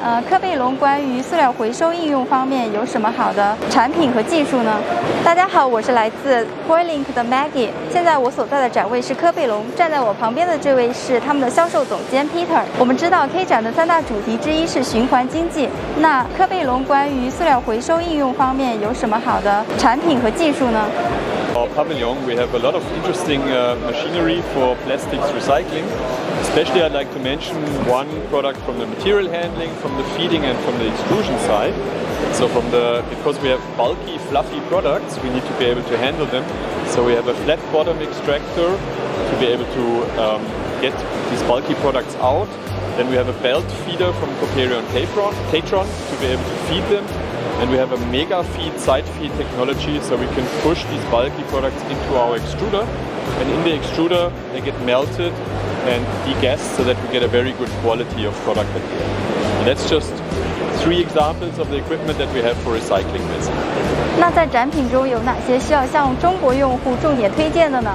科贝龙关于塑料回收应用方面有什么好的产品和技术呢？大家好，我是来自 Coilink 的 Maggie。现在我所在的展位是科贝龙，站在我旁边的这位是他们的销售总监 Peter。我们知道 K 展的3大主题之一是循环经济，那科贝龙关于塑料回收应用方面有什么好的产品和技术呢？ Our pavilion, we have a lot of interesting machinery for plastics recycling. Especially I'd like to mention one product from the material handling, from the feeding and from the extrusion side. So because we have bulky, fluffy products, we need to be able to handle them. So we have a flat bottom extractor to be able to get these bulky products out. Then we have a belt feeder from Coperion Catron to be able to feed them. And we have a mega feed, side feed technology, so we can push these bulky products into our extruder. And in the extruder, they get melted and degassed so that we get a very good quality of product at the end. And that's just 3 examples of the equipment that we have for recycling this. 那在展品中有哪些需要向中国用户重点推荐的呢？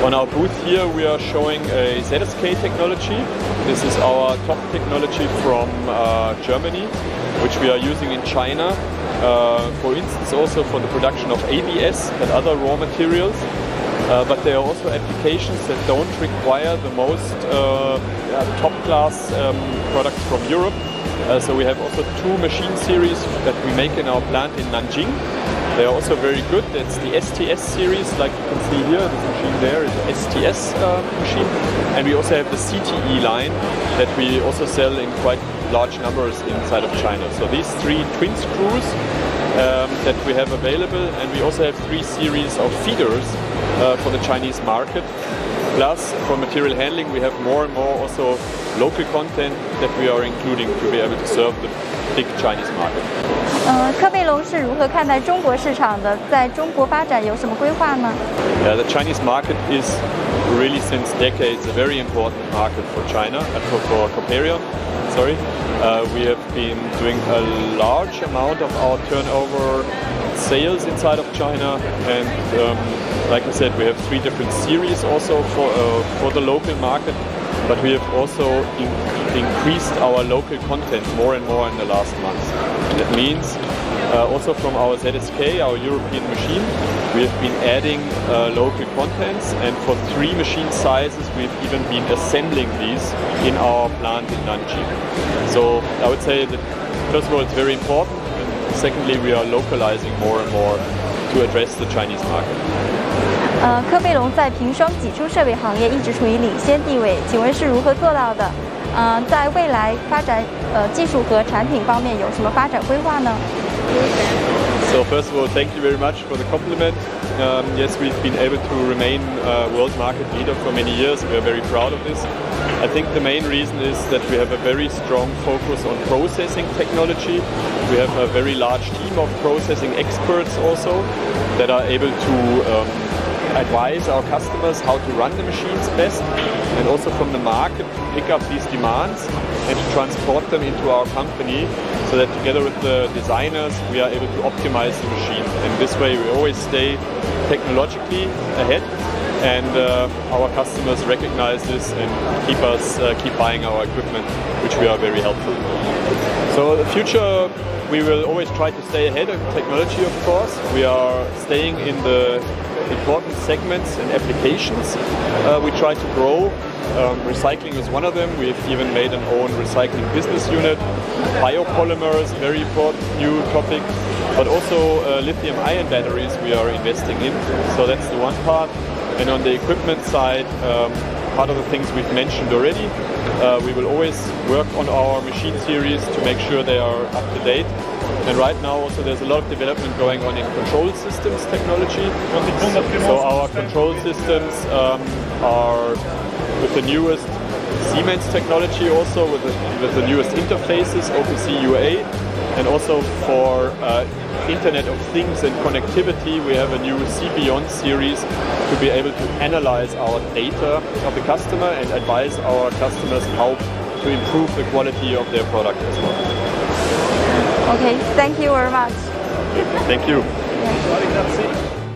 On our booth here, we are showing a ZSK technology. This is our top technology from Germany, which we are using in China. For instance, also for the production of ABS and other raw materials. But there are also applications that don't require the most top-class products from Europe. So we have also 2 machine series that we make in our plant in Nanjing. They are also very good. It's the STS series, like you can see here. This machine there is an STS machine. And we also have the CTE line that we also sell in quite large numbers inside of China. So these 3 twin screws that we have available, and we also have 3 series of feeders for the Chinese market. Plus, for material handling, we have more and more also local content that we are including to be able to serve the big Chinese market. 科贝龙是如何看待中国市场的？在中国发展有什么规划呢？ The Chinese market is really since decades a very important market for China and for Coperion. Sorry, we have been doing a large amount of our turnover sales inside of China, and like I said, we have 3 different series also for the local market. But we have also increased our local content more and more in the last months. That means also from our ZSK, our European machine, we have been adding local contents, and for 3 machine sizes we've even been assembling these in our plant in Nanjing. So I would say that first of all it's very important, and secondly we are localizing more and more to address the Chinese market. 科贝龙在平双挤出设备行业一直处于领先地位，请问是如何做到的？在未来发展技术和产品方面有什么发展规划呢？ So first of all, thank you very much for the compliment. Yes, we've been able to remain world market leader for many years. We are very proud of this. I think the main reason is that we have a very strong focus on processing technology. We have a very large team of processing experts also that are able to advise our customers how to run the machines best, and also from the market to pick up these demands and to transport them into our company, so that together with the designers we are able to optimize the machine. And this way we always stay technologically ahead, and our customers recognize this and keep buying our equipment, which we are very helpful. So the future, we will always try to stay ahead of technology, of course. We are staying in the important segments and applications. We try to grow. Recycling is one of them. We've even made an own recycling business unit. Biopolymers, very important new topic. But also lithium-ion batteries we are investing in. So that's the one part. And on the equipment side, part of the things we've mentioned already. We will always work on our machine series to make sure they are up to date. And right now also there's a lot of development going on in control systems technology. So our control systems are with the newest Siemens technology, also with the newest interfaces, OPC UA, and also for Internet of Things and connectivity, we have a new CBeyond series to be able to analyze our data of the customer and advise our customers how to improve the quality of their product as well. Okay, thank you very much. Thank you. Yeah.